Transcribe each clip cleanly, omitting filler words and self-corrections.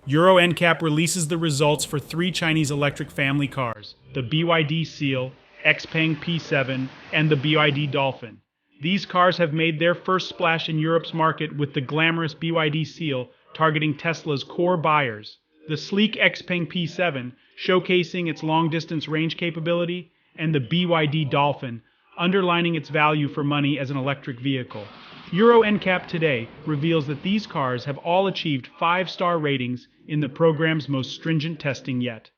Euro NCAP releases the results for three Chinese electric family cars, the BYD SEAL, XPENG P7, and the BYD DOLPHIN. These cars have made their first splash in Europe's market with the glamorous BYD SEAL targeting Tesla's core buyers, the sleek XPENG P7 showcasing its long-distance range capability, and the BYD DOLPHIN underlining its value for money as an electric vehicle. Euro NCAP today reveals that these cars have all achieved 5-star ratings in the program's most stringent testing yet.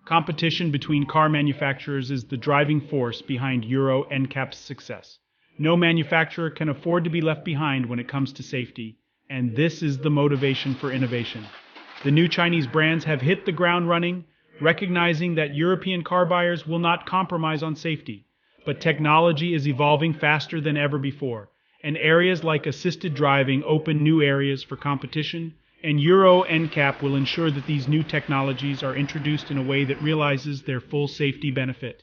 Competition between car manufacturers is the driving force behind Euro NCAP's success. No manufacturer can afford to be left behind when it comes to safety, and this is the motivation for innovation. The new Chinese brands have hit the ground running, recognizing that European car buyers will not compromise on safety. But technology is evolving faster than ever before, and areas like assisted driving open new areas for competition, and Euro NCAP will ensure that these new technologies are introduced in a way that realizes their full safety benefit.